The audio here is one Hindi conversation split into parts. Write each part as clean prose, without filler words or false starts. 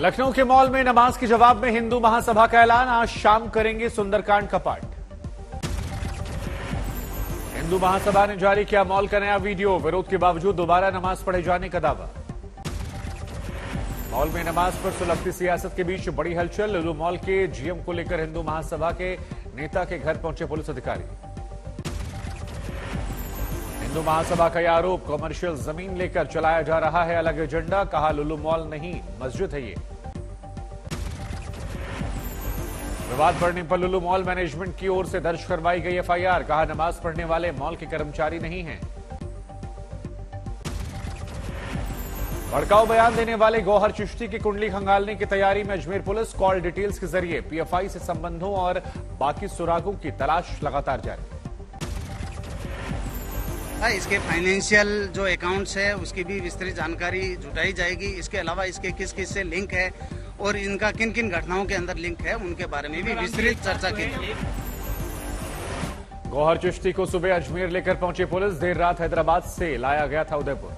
लखनऊ के मॉल में नमाज के जवाब में हिंदू महासभा का ऐलान, आज शाम करेंगे सुंदरकांड का पाठ। हिंदू महासभा ने जारी किया मॉल का नया वीडियो, विरोध के बावजूद दोबारा नमाज पढ़े जाने का दावा। मॉल में नमाज पर सुलगती सियासत के बीच बड़ी हलचल, लुलु मॉल के जीएम को लेकर हिंदू महासभा के नेता के घर पहुंचे पुलिस अधिकारी। हिंदू महासभा का यह आरोप, कमर्शियल जमीन लेकर चलाया जा रहा है अलग एजेंडा, कहा लुलु मॉल नहीं मस्जिद है ये। विवाद बढ़ने पर लुलु मॉल मैनेजमेंट की ओर से दर्ज करवाई गई एफआईआर, कहा नमाज पढ़ने वाले मॉल के कर्मचारी नहीं हैं। भड़काऊ बयान देने वाले गौहर चिश्ती की कुंडली खंगालने की तैयारी में अजमेर पुलिस, कॉल डिटेल्स के जरिए पीएफआई से संबंधों और बाकी सुरागों की तलाश लगातार जारी। इसके फाइनेंशियल जो अकाउंट्स है उसकी भी विस्तृत जानकारी जुटाई जाएगी। इसके अलावा इसके किस किस से लिंक है और इनका किन किन घटनाओं के अंदर लिंक है उनके बारे में भी विस्तृत चर्चा की। गौहर चिश्ती को सुबह अजमेर लेकर पहुंची पुलिस, देर रात हैदराबाद से लाया गया था उदयपुर।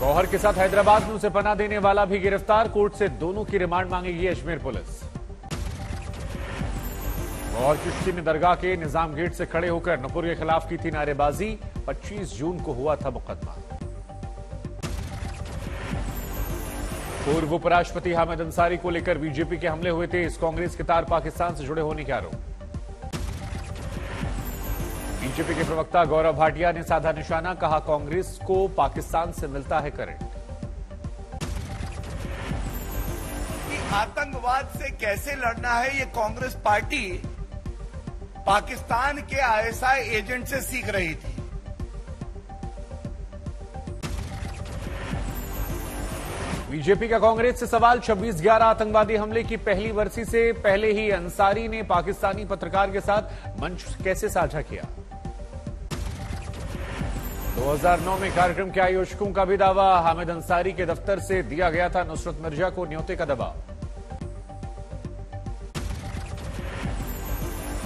गौहर के साथ हैदराबाद में उसे पनाह देने वाला भी गिरफ्तार, कोर्ट से दोनों की रिमांड मांगेगी अजमेर पुलिस। गौहर चिश्ती ने दरगाह के निजाम गेट से खड़े होकर नूपुर के खिलाफ की थी नारेबाजी, 25 जून को हुआ था मुकदमा। पूर्व उपराष्ट्रपति हामिद अंसारी को लेकर बीजेपी के हमले हुए थे, इस कांग्रेस के तार पाकिस्तान से जुड़े होने के आरोप। बीजेपी के प्रवक्ता गौरव भाटिया ने साधा निशाना, कहा कांग्रेस को पाकिस्तान से मिलता है करंट। आतंकवाद से कैसे लड़ना है ये कांग्रेस पार्टी पाकिस्तान के आईएसआई एजेंट से सीख रही थी। बीजेपी का कांग्रेस से सवाल, 26/11 आतंकवादी हमले की पहली बरसी से पहले ही अंसारी ने पाकिस्तानी पत्रकार के साथ मंच कैसे साझा किया। 2009 में कार्यक्रम के आयोजकों का भी दावा, हामिद अंसारी के दफ्तर से दिया गया था नुसरत मिर्जा को न्योते का दबाव।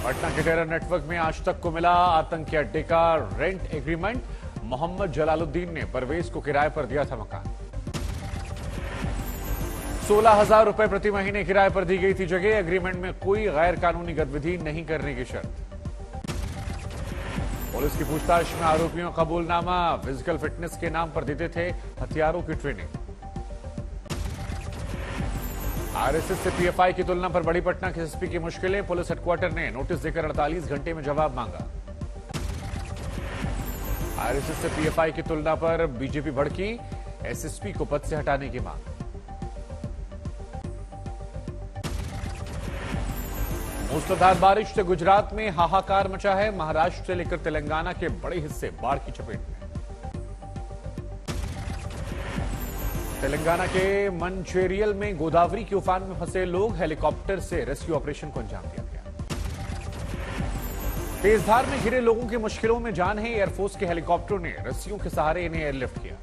पटना के टेरर नेटवर्क में आज तक को मिला आतंकी अड्डे का रेंट एग्रीमेंट, मोहम्मद जलालुद्दीन ने परवेज को किराए पर दिया था मकान। 16,000 रुपए प्रति महीने किराए पर दी गई थी जगह, एग्रीमेंट में कोई गैर कानूनी गतिविधि नहीं करने की शर्त। पुलिस की पूछताछ में आरोपियों का कबूलनामा, फिजिकल फिटनेस के नाम पर देते थे हथियारों की ट्रेनिंग। आरएसएस से पीएफआई की तुलना पर बड़ी पटना के एसपी की मुश्किलें, पुलिस हेडक्वार्टर ने नोटिस देकर 48 घंटे में जवाब मांगा। आरएसएस से पीएफआई की तुलना पर बीजेपी भड़की, एसएसपी को पद से हटाने की मांग। मूसलाधार बारिश से गुजरात में हाहाकार मचा है, महाराष्ट्र से लेकर तेलंगाना के बड़े हिस्से बाढ़ की चपेट में। तेलंगाना के मंचेरियल में गोदावरी के उफान में फंसे लोग, हेलीकॉप्टर से रेस्क्यू ऑपरेशन को अंजाम दिया गया। तेज धार में घिरे लोगों की मुश्किलों में जान है, एयरफोर्स के हेलीकॉप्टरों ने रस्सियों के सहारे इन्हें एयरलिफ्ट किया।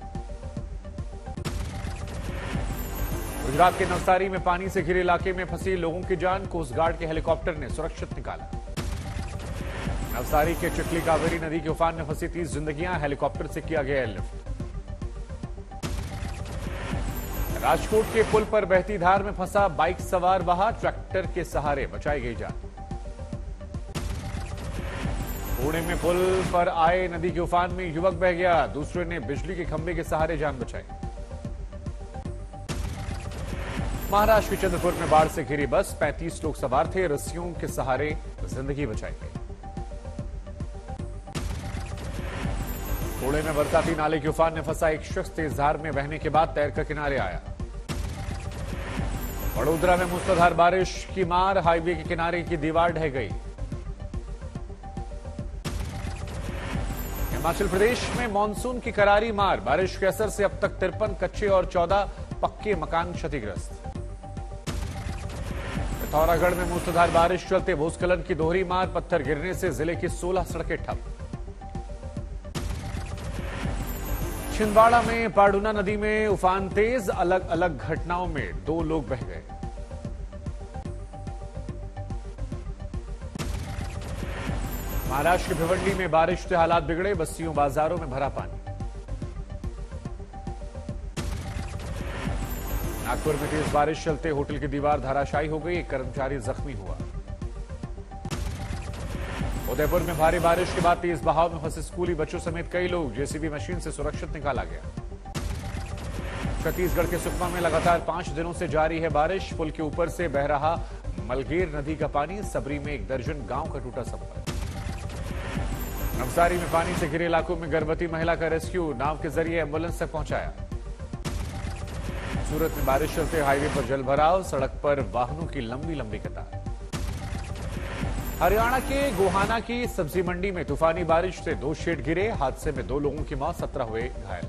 गुजरात के नवसारी में पानी से घिरे इलाके में फंसी लोगों की जान, कोस्ट गार्ड के हेलीकॉप्टर ने सुरक्षित निकाला। नवसारी के चिखली कावेरी नदी के उफान में फंसी 30 जिंदगियां, हेलीकॉप्टर से किया गया एयरलिफ्ट। राजकोट के पुल पर बहती धार में फंसा बाइक सवार बहा, ट्रैक्टर के सहारे बचाई गई जान। पुणे में पुल पर आए नदी के उफान में युवक बह गया, दूसरे ने बिजली के खंभे के सहारे जान बचाई। महाराष्ट्र के चंद्रपुर में बाढ़ से घिरी बस, 35 लोग सवार थे, रस्सियों के सहारे जिंदगी बचाई गई। पुणे में बरसाती नाले के उफान में फंसा एक शख्स तेज धार में बहने के बाद तैरकर किनारे आया। वडोदरा में मूसलाधार बारिश की मार, हाईवे के किनारे की दीवार ढह गई। हिमाचल प्रदेश में मानसून की करारी मार, बारिश के असर से अब तक 53 कच्चे और 14 पक्के मकान क्षतिग्रस्त। पिथौरागढ़ में मूसलाधार बारिश चलते भूस्खलन की दोहरी मार, पत्थर गिरने से जिले की 16 सड़कें ठप। छिंदवाड़ा में पाडुना नदी में उफान तेज, अलग अलग घटनाओं में 2 लोग बह गए। महाराष्ट्र के भिवंडी में बारिश से हालात बिगड़े, बस्तियों बाजारों में भरा पानी। नागपुर में तेज बारिश चलते होटल की दीवार धराशायी हो गई, एक कर्मचारी जख्मी हुआ। उदयपुर में भारी बारिश के बाद तेज बहाव में फंसे स्कूली बच्चों समेत कई लोग जेसीबी मशीन से सुरक्षित निकाला गया। छत्तीसगढ़ के सुकमा में लगातार 5 दिनों से जारी है बारिश, पुल के ऊपर से बह रहा मलगेर नदी का पानी, सबरी में 1 दर्जन गांव का टूटा संपर्क। नवसारी में पानी से घिरे इलाकों में गर्भवती महिला का रेस्क्यू, नाव के जरिए एम्बुलेंस तक पहुंचाया। सूरत में बारिश चलते हाईवे पर जलभराव, सड़क पर वाहनों की लंबी लंबी कतार। हरियाणा के गोहाना की सब्जी मंडी में तूफानी बारिश से 2 शेड गिरे, हादसे में 2 लोगों की मौत, 17 हुए घायल।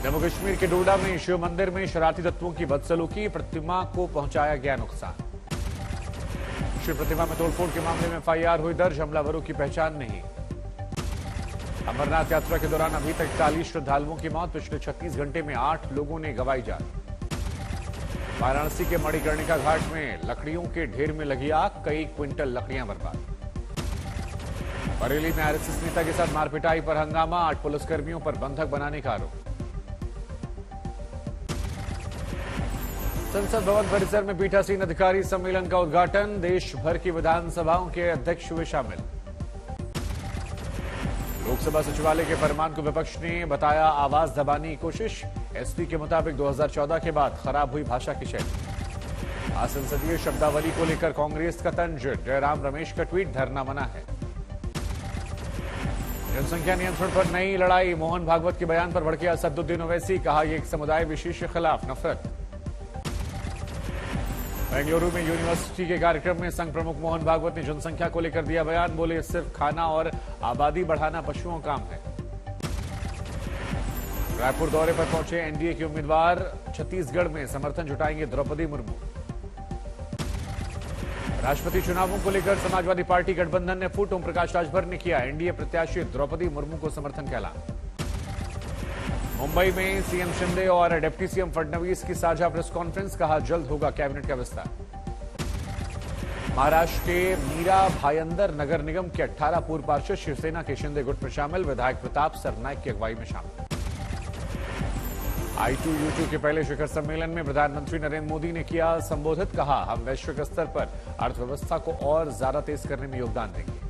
जम्मू कश्मीर के डोडा में शिव मंदिर में शरारती तत्वों की बदसलूकी, प्रतिमा को पहुंचाया गया नुकसान। शिव प्रतिमा में तोड़फोड़ के मामले में एफआईआर हुई दर्ज, हमलावरों की पहचान नहीं। अमरनाथ यात्रा के दौरान अभी तक 40 श्रद्धालुओं की मौत, पिछले 36 घंटे में 8 लोगों ने गंवाई जान। वाराणसी के मणिकर्णिका घाट में लकड़ियों के ढेर में लगी आग, कई क्विंटल लकड़ियां बर्बाद। बरेली में आरएसएस नेता के साथ मारपिटाई पर हंगामा, 8 पुलिसकर्मियों पर बंधक बनाने का आरोप। संसद भवन परिसर में पीठासीन अधिकारी सम्मेलन का उद्घाटन, देश भर की विधानसभाओं के अध्यक्ष हुए शामिल। लोकसभा सचिवालय के फरमान को विपक्ष ने बताया आवाज दबाने की कोशिश, एसपी के मुताबिक 2014 के बाद खराब हुई भाषा की शैली। असंसदीय शब्दावली को लेकर कांग्रेस का तंज, जयराम रमेश का ट्वीट, धरना मना है। जनसंख्या नियंत्रण पर नई लड़ाई, मोहन भागवत के बयान पर भड़के असदुद्दीन ओवैसी, कहा यह एक समुदाय विशेष के खिलाफ नफरत। बेंगलुरु में यूनिवर्सिटी के कार्यक्रम में संघ प्रमुख मोहन भागवत ने जनसंख्या को लेकर दिया बयान, बोले सिर्फ खाना और आबादी बढ़ाना पशुओं का काम है। रायपुर दौरे पर पहुंचे एनडीए के उम्मीदवार, छत्तीसगढ़ में समर्थन जुटाएंगे द्रौपदी मुर्मू। राष्ट्रपति चुनावों को लेकर समाजवादी पार्टी गठबंधन ने फूट, ओम प्रकाश राजभर ने किया एनडीए प्रत्याशी द्रौपदी मुर्मू को समर्थन का ऐलान। मुंबई में सीएम शिंदे और डिप्टी सीएम फडणवीस की साझा प्रेस कॉन्फ्रेंस, कहा जल्द होगा कैबिनेट का विस्तार। महाराष्ट्र के मीरा भायंदर नगर निगम के 18 पूर्व पार्षद शिवसेना के शिंदे गुट में शामिल, विधायक प्रताप सरनाइक की अगुवाई में शामिल। I2U2 के पहले शिखर सम्मेलन में प्रधानमंत्री नरेंद्र मोदी ने किया संबोधित, कहा हम वैश्विक स्तर पर अर्थव्यवस्था को और ज्यादा तेज करने में योगदान देंगे।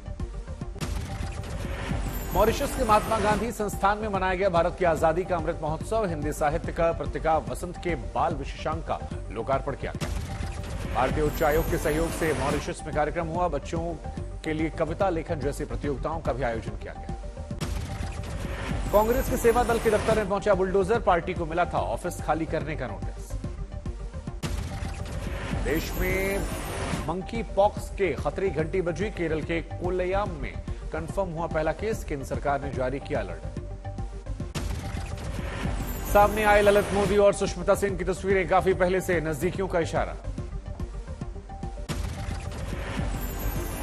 मॉरिशस के महात्मा गांधी संस्थान में मनाया गया भारत की आजादी का अमृत महोत्सव, हिंदी साहित्य का पत्रिका वसंत के बाल विशेषांक का लोकार्पण किया गया। भारतीय उच्चायोग के सहयोग से मॉरिशस में कार्यक्रम हुआ, बच्चों के लिए कविता लेखन जैसी प्रतियोगिताओं का भी आयोजन किया गया। कांग्रेस के सेवा दल के दफ्तर में पहुंचा बुलडोजर, पार्टी को मिला था ऑफिस खाली करने का नोटिस। देश में मंकी पॉक्स के खतरे की घंटी बजी, केरल के कोल्लयम में कंफर्म हुआ पहला केस, केंद्र सरकार ने जारी किया अलर्ट। सामने आए ललित मोदी और सुष्मिता सेन की तस्वीरें, काफी पहले से नजदीकियों का इशारा।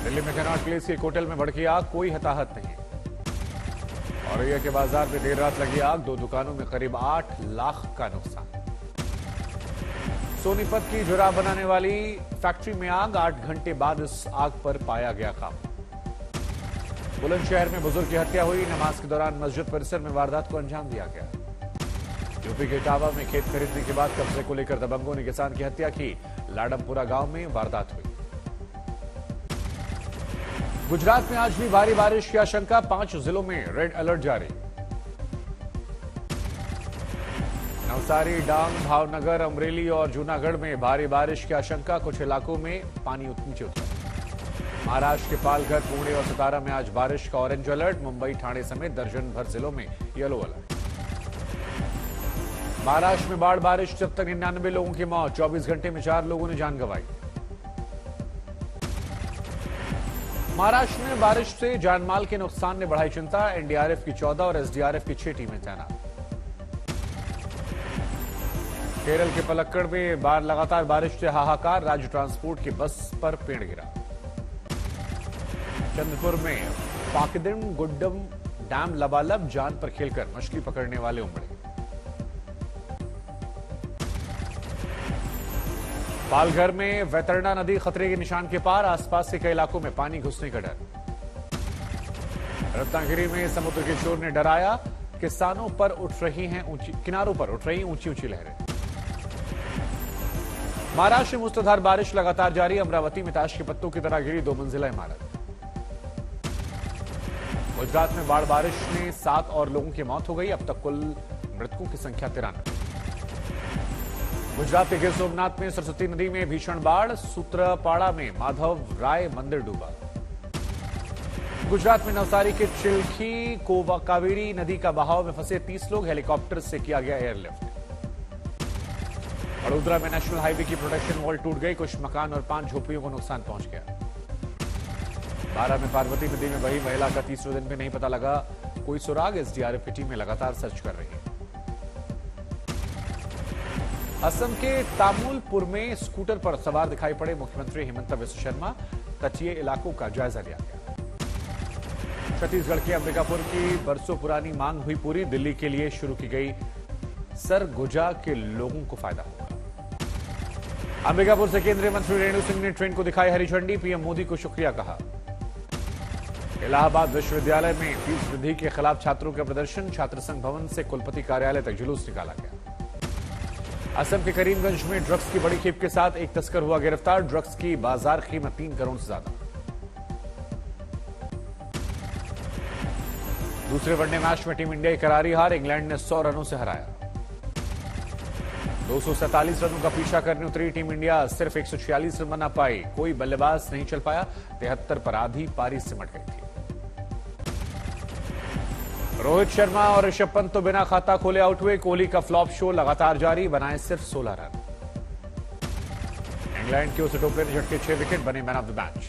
दिल्ली में कनॉट प्लेस के एक होटल में भड़की आग, कोई हताहत नहीं। औरैया के बाजार में देर रात लगी आग, 2 दुकानों में करीब 8 लाख का नुकसान। सोनीपत की जुराब बनाने वाली फैक्ट्री में आग, 8 घंटे बाद इस आग पर पाया गया काबू। बुलंदशहर में बुजुर्ग की हत्या हुई, नमाज के दौरान मस्जिद परिसर में वारदात को अंजाम दिया गया। यूपी के इटावा में खेत खरीदने के बाद कब्जे को लेकर दबंगों ने किसान की हत्या की, लाडमपुरा गांव में वारदात हुई। गुजरात में आज भी भारी बारिश की आशंका, 5 जिलों में रेड अलर्ट जारी। नवसारी, डांग, भावनगर, अमरेली और जूनागढ़ में भारी बारिश की आशंका, कुछ इलाकों में पानी नीचे उतरा। महाराष्ट्र के पालघर, पुणे और सतारा में आज बारिश का ऑरेंज अलर्ट, मुंबई, ठाणे समेत दर्जन भर जिलों में येलो अलर्ट। महाराष्ट्र में बाढ़ बारिश, जब तक 99 लोगों की मौत, 24 घंटे में 4 लोगों ने जान गंवाई। महाराष्ट्र में बारिश से जानमाल के नुकसान ने बढ़ाई चिंता, एनडीआरएफ की 14 और एसडीआरएफ की 6 टीमें तैनात। केरल के पलक्कड़ में लगातार बारिश से हाहाकार, राज्य ट्रांसपोर्ट की बस पर पेड़ गिरा। चंद्रपुर में पाकिदिम गुड्डम डैम लबालब, जान पर खेलकर मछली पकड़ने वाले उमड़े। पालघर में वैतरणा नदी खतरे के निशान के पार, आसपास के कई इलाकों में पानी घुसने का डर। रत्नागिरी में समुद्र के शोर ने डराया, किनारों पर उठ रही ऊंची ऊंची लहरें। महाराष्ट्र में मूसलाधार बारिश लगातार जारी। अमरावती में ताश के पत्तों की तरह गिरी 2 मंजिला इमारत। गुजरात में बाढ़ बारिश में 7 और लोगों की मौत हो गई। अब तक कुल मृतकों की संख्या 93। गुजरात के गिर सोमनाथ में सरस्वती नदी में भीषण बाढ़। सूत्रपाड़ा में माधव राय मंदिर डूबा। गुजरात में नवसारी के चिल्खी कावेरी नदी का बहाव में फंसे 30 लोग। हेलीकॉप्टर से किया गया एयरलिफ्ट। वडोदरा में नेशनल हाईवे की प्रोटेक्शन वॉल टूट गई। कुछ मकान और 5 झोपड़ियों को नुकसान पहुंच गया। बारां में पार्वती नदी में बही महिला का तीसरे दिन भी नहीं पता लगा कोई सुराग। एसडीआरएफ की टीमें लगातार सर्च कर रही है। असम के तामुलपुर में स्कूटर पर सवार दिखाई पड़े मुख्यमंत्री हिमंता बिस्वा शर्मा। तटीय इलाकों का जायजा लिया गया। छत्तीसगढ़ के अंबिकापुर की बरसों पुरानी मांग हुई पूरी। दिल्ली के लिए शुरू की गई सरगुजा के लोगों को फायदा होगा। अंबिकापुर से केंद्रीय मंत्री रेणु सिंह ने ट्रेन को दिखाई हरी झंडी। पीएम मोदी को शुक्रिया कहा। इलाहाबाद विश्वविद्यालय में फीस वृद्धि के खिलाफ छात्रों का प्रदर्शन। छात्र संघ भवन से कुलपति कार्यालय तक जुलूस निकाला गया। असम के करीमगंज में ड्रग्स की बड़ी खेप के साथ एक तस्कर हुआ गिरफ्तार। ड्रग्स की बाजार कीमत 3 करोड़ से ज्यादा। दूसरे वनडे मैच में टीम इंडिया की करारी हार। इंग्लैंड ने 100 रनों से हराया। 247 रनों का पीछा करने उतरी टीम इंडिया सिर्फ 146 रन बना पाई। कोई बल्लेबाज नहीं चल पाया। 73 पर आधी पारी सिमट गई थी। रोहित शर्मा और ऋषभ पंत तो बिना खाता खोले आउट हुए। कोहली का फ्लॉप शो लगातार जारी। बनाए सिर्फ 16 रन। इंग्लैंड के उस टोपले ने झटके 6 विकेट। बने man of the match.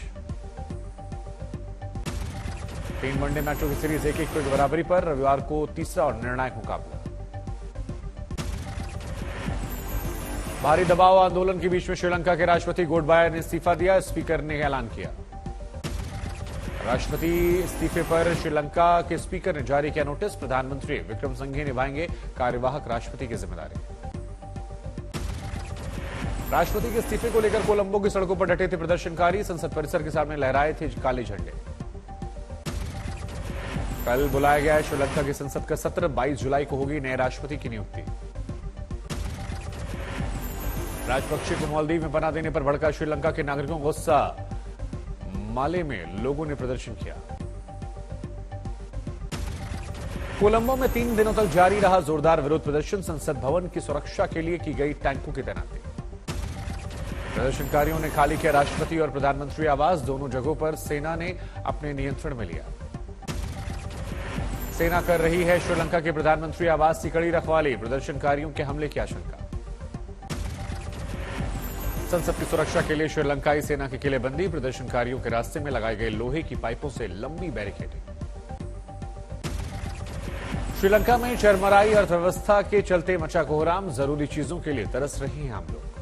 3 one day मैचों की सीरीज 1-1 पर बराबरी पर। रविवार को तीसरा और निर्णायक मुकाबला। भारी दबाव आंदोलन के बीच में श्रीलंका के राष्ट्रपति गोटबाया ने इस्तीफा दिया। स्पीकर ने ऐलान किया। राष्ट्रपति इस्तीफे पर श्रीलंका के स्पीकर ने जारी किया नोटिस। प्रधानमंत्री विक्रमसिंघे निभाएंगे कार्यवाहक राष्ट्रपति की जिम्मेदारी। राष्ट्रपति के इस्तीफे को लेकर कोलंबो की सड़कों पर डटे थे प्रदर्शनकारी। संसद परिसर के सामने लहराए थे काले झंडे। कल बुलाया गया है श्रीलंका की संसद का सत्र। 22 जुलाई को होगी नए राष्ट्रपति की नियुक्ति। राजपक्षे को मालदीव में पनाह देने पर भड़का श्रीलंका के नागरिकों का गुस्सा। माले में लोगों ने प्रदर्शन किया। कोलंबो में 3 दिनों तक जारी रहा जोरदार विरोध प्रदर्शन। संसद भवन की सुरक्षा के लिए की गई टैंकों की तैनाती। प्रदर्शनकारियों ने खाली किया राष्ट्रपति और प्रधानमंत्री आवास। दोनों जगहों पर सेना ने अपने नियंत्रण में लिया। सेना कर रही है श्रीलंका के प्रधानमंत्री आवास की कड़ी रखवाली। प्रदर्शनकारियों के हमले की आशंका। संसद की सुरक्षा के लिए श्रीलंकाई सेना की किलेबंदी। प्रदर्शनकारियों के रास्ते में लगाए गए लोहे की पाइपों से लंबी बैरिकेडिंग। श्रीलंका में चरमराई अर्थव्यवस्था के चलते मचा कोहराम। जरूरी चीजों के लिए तरस रही हैं आम लोग।